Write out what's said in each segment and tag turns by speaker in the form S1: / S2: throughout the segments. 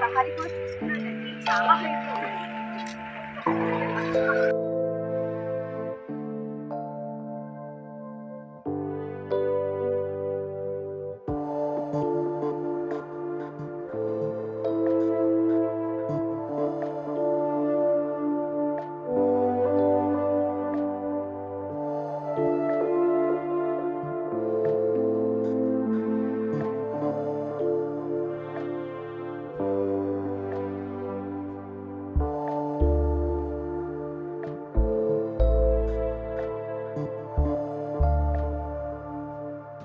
S1: ప్రహరీ కూడా చూసుకున్నట్లయితే చాలా హైట్ ఉంది.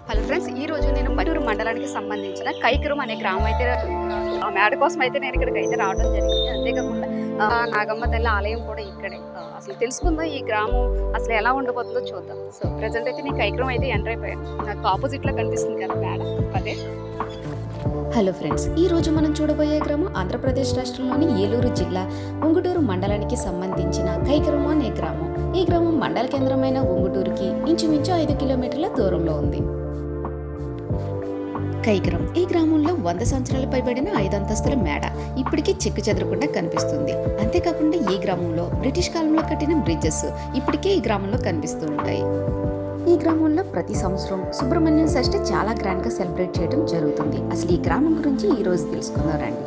S1: హలో ఫ్రెండ్స్, ఈ రోజు నేను పటూరు మండలానికి సంబంధించిన కైకరం అనే గ్రామం అయితే ఆ మేడ కోసం అయితే నేను ఇక్కడికి అయితే రావడం జరిగింది. అంతేకాకుండా నాగమ్మ తల్లి ఆలయం కూడా ఇక్కడే. అసలు తెలుసుకుందాం ఈ గ్రామం అసలు ఎలా ఉండబోతుందో చూద్దాం. సో ప్రజెంట్ అయితే నేను కైకరం అయితే ఎంటర్ అయిపోయాను. నాకు ఆపోజిట్లో కనిపిస్తుంది కదా మేడ, అదే.
S2: హలో ఫ్రెండ్స్, ఈ రోజు మనం చూడబోయే గ్రామం ఆంధ్రప్రదేశ్ రాష్ట్రంలోని ఏలూరు జిల్లా ఉంగుటూరు మండలానికి సంబంధించిన కైకరం అనే గ్రామం. ఈ గ్రామం మండల కేంద్రమైన ఉంగుటూరుకి ఇంచుమించు 5 కిలోమీటర్ల దూరంలో ఉంది. కైకరం ఈ గ్రామంలో 100 సంవత్సరాలు పైబడిన 5 అంతస్తుల మేడ ఇప్పటికీ చెక్కు చెదరకుండా కనిపిస్తుంది. అంతేకాకుండా ఈ గ్రామంలో బ్రిటిష్ కాలంలో కట్టిన బ్రిడ్జెస్ ఇప్పటికే ఈ గ్రామంలో కనిపిస్తూ ఉంటాయి. ఈ గ్రామంలో ప్రతి సంవత్సరం సుబ్రహ్మణ్యం షష్ఠి చాలా గ్రాండ్ గా సెలబ్రేట్ చేయడం జరుగుతుంది. అసలు ఈ గ్రామం గురించి ఈ రోజు తెలుసుకుందాం రండి.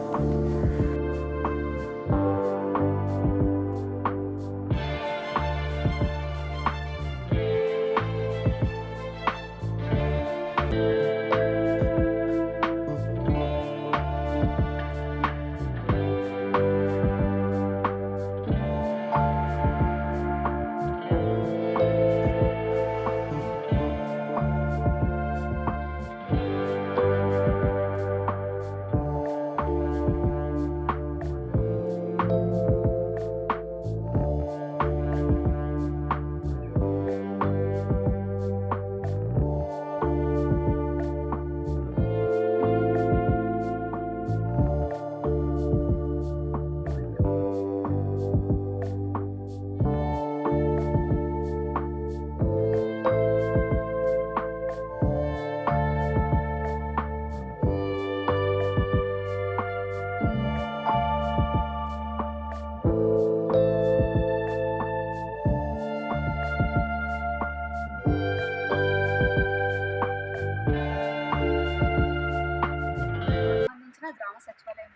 S1: గ్రామ సచివాలయం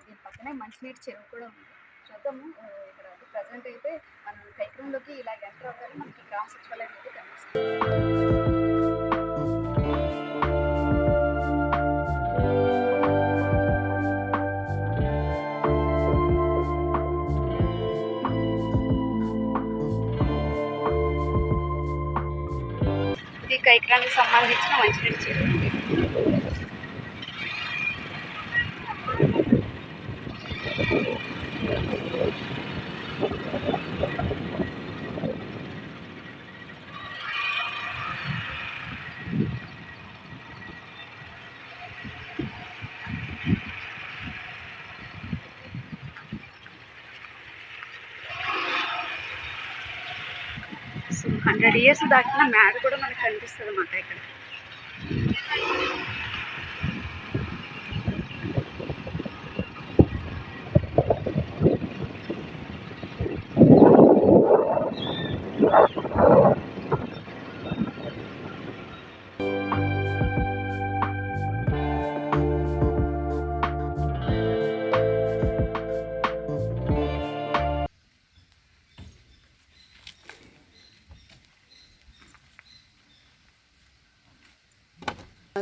S1: దీని పక్కనే మంచినీటి చెరువు కూడా ఉంది. చూద్దాము. ఇక్కడ ప్రజెంట్ అయితే మనం కైకరంలోకి ఇలా ఎంటర్ అవ్వాలి. మనకి గ్రామ సచివాలయం అయితే కనిపిస్తుంది. ఇది కైకరానికి సంబంధించిన మంచినీటి చెరువు. సో 100 years దాటిన మేడ కూడా మనకు కనిపిస్తుంది అన్నమాట ఇక్కడ.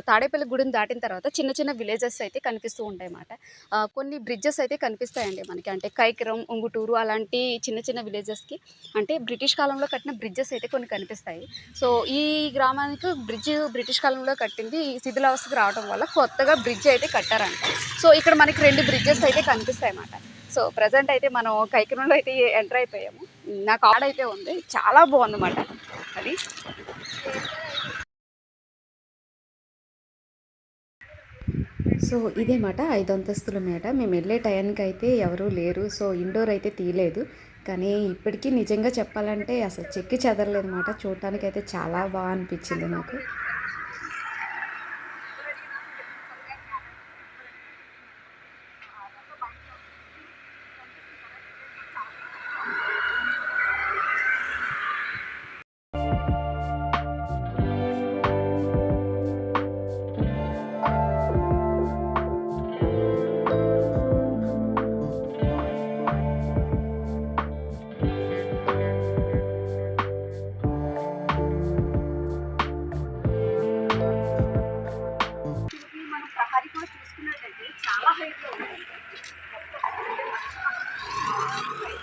S1: తాడేపల్లి గుడిని దాటిన తర్వాత చిన్న చిన్న విలేజెస్ అయితే కనిపిస్తూ ఉంటాయి అన్నమాట. కొన్ని బ్రిడ్జెస్ అయితే కనిపిస్తాయండి మనకి. అంటే కైకరం, ఉంగుటూరు అలాంటి చిన్న చిన్న విలేజెస్కి అంటే బ్రిటిష్ కాలంలో కట్టిన బ్రిడ్జెస్ అయితే కొన్ని కనిపిస్తాయి. సో ఈ గ్రామానికి బ్రిటిష్ కాలంలో కట్టింది శిథిలావస్థకు రావడం వల్ల కొత్తగా బ్రిడ్జ్ అయితే కట్టారంట. సో ఇక్కడ మనకి 2 బ్రిడ్జెస్ అయితే కనిపిస్తాయి అన్నమాట. సో ప్రజెంట్ అయితే మనం కైకరంలో అయితే ఎంటర్ అయిపోయాము. నాకు ఆడైతే ఉంది, చాలా బాగుందన్నమాట అది.
S2: సో ఇదే మాట 5 అంతస్తుల మేడ. మేము వెళ్ళే టైంకి అయితే ఎవరూ లేరు. సో ఇండోర్ అయితే తీయలేదు. కానీ ఇప్పటికీ నిజంగా చెప్పాలంటే అసలు చెక్కి చెదరలేదు మాట. చూడటానికి అయితే చాలా బాగా అనిపించింది నాకు.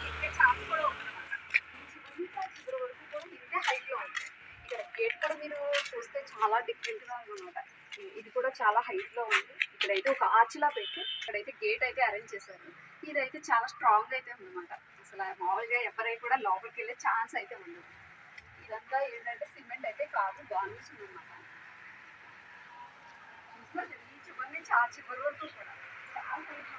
S1: ఎక్కే ఛాన్స్ కూడా ఉందన్నమాట. ఇంకా చివరి వరకు కూడా ఇంతే హైట్‌లో ఉంది. ఇక్కడ గేట్ కూడా మీరు చూస్తే చాలా డిఫరెంట్‌గా ఉందన్నమాట. ఇది కూడా చాలా హైట్‌లో ఉంది. ఇక్కడైతే ఒక ఆర్చ్‌లా పెట్టి ఇక్కడైతే గేట్ అయితే అరేంజ్ చేశారు. ఇదైతే చాలా స్ట్రాంగ్ అయితే ఉందన్నమాట. అసలు మామూలుగా ఎవరైనా కూడా లోపలికెళ్ళే ఛాన్స్ అయితే ఉండదు. ఇదంతా ఏంటంటే సిమెంట్ అయితే కాదు, గార్నిష్ ఉందన్నమాట. చూస్తున్నారు కదా, ఈ చివరి నుంచి ఆ చివరి వరకు కూడా చాలా హైట్‌లో.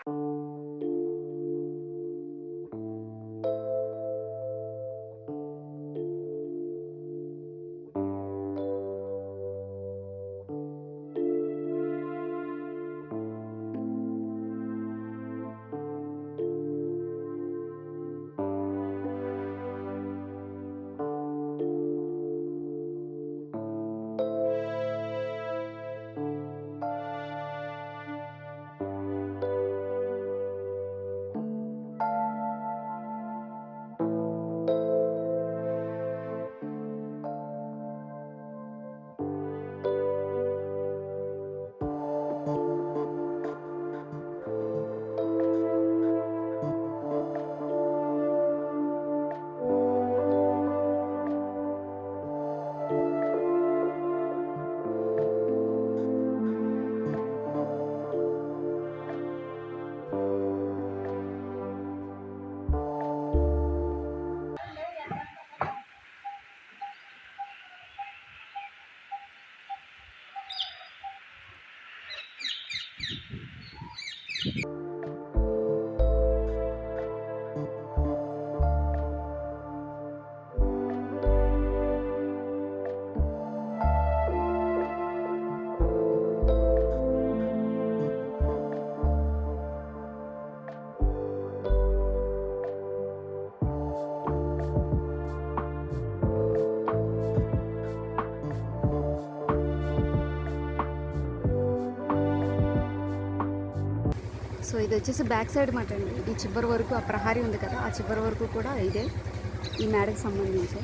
S1: సో ఇది వచ్చేసి బ్యాక్ సైడ్ మాట అండి. ఈ చివరి వరకు ఆ ప్రహారీ ఉంది కదా, ఆ చివరి వరకు కూడా ఇదే ఈ మేడకి సంబంధించి.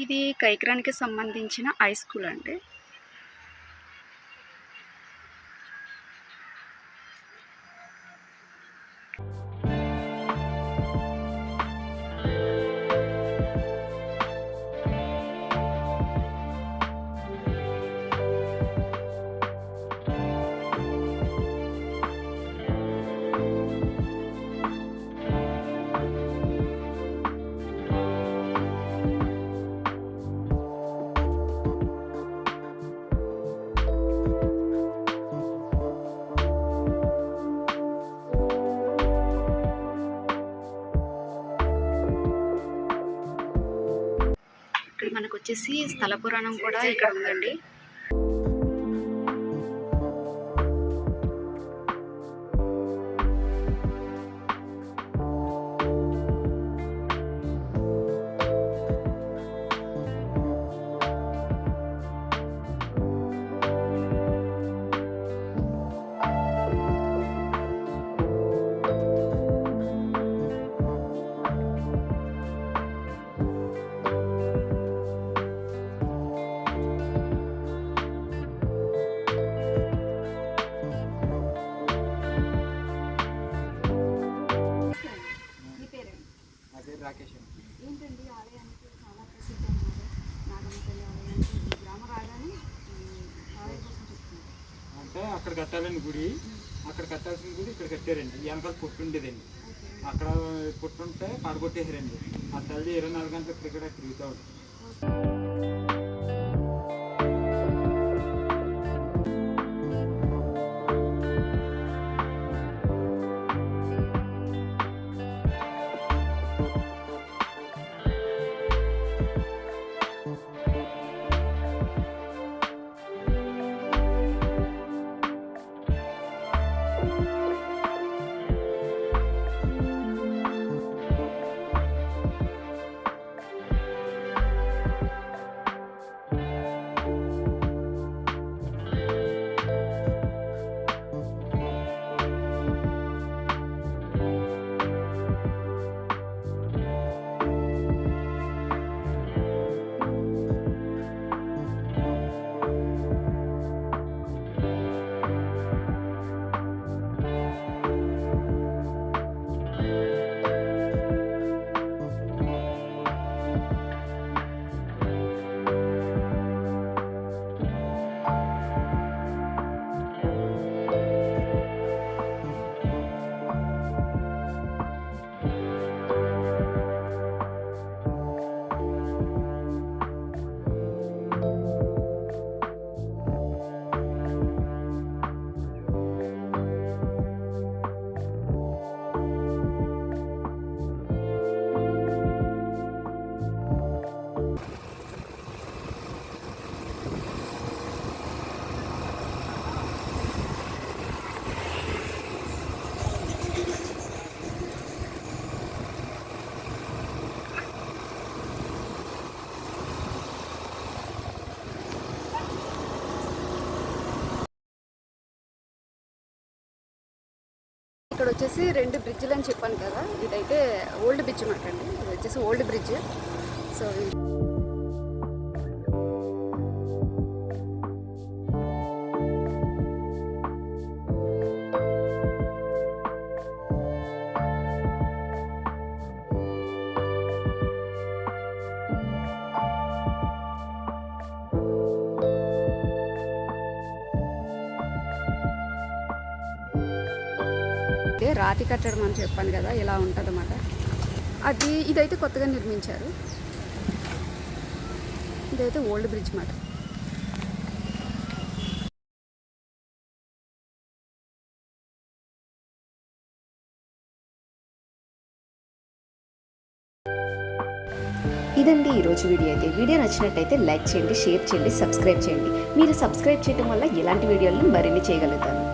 S1: ఇది కైక్రానికి సంబంధించిన హై స్కూల్ అండి. ఇక్కడ మనకు వచ్చేసి స్థల పురాణం కూడా ఇక్కడ ఉందండి.
S3: కట్టాలండి గుడి, అక్కడ కట్టాల్సిన గుడి ఇక్కడ కట్టారండి. వెనకాల పుట్టు ఉండేదండి, అక్కడ పుట్టుంటే పడగొట్టేసారండి. ఆ తల్లి 24 గంటలు ఇక్కడ తిరుగుతూ ఉంటుంది.
S1: ఇక్కడ వచ్చేసి 2 బ్రిడ్జ్లు అని చెప్పాను కదా, ఇదైతే ఓల్డ్ బ్రిడ్జ్ మాట అండి. ఇది వచ్చేసి ఓల్డ్ బ్రిడ్జ్. సో రాతి కట్టడం అని చెప్పాను కదా, ఇలా ఉంటుందన్నమాట. ఇదైతే కొత్తగా నిర్మించారు. ఇదైతే ఓల్డ్ బ్రిడ్జ్ మాట.
S2: ఇదండి ఈరోజు వీడియో. అయితే వీడియో నచ్చినట్టయితే లైక్ చేయండి, షేర్ చేయండి, సబ్స్క్రైబ్ చేయండి. మీరు సబ్స్క్రైబ్ చేయడం వల్ల ఇలాంటి వీడియోలను మరిన్ని చేయగలుగుతాను.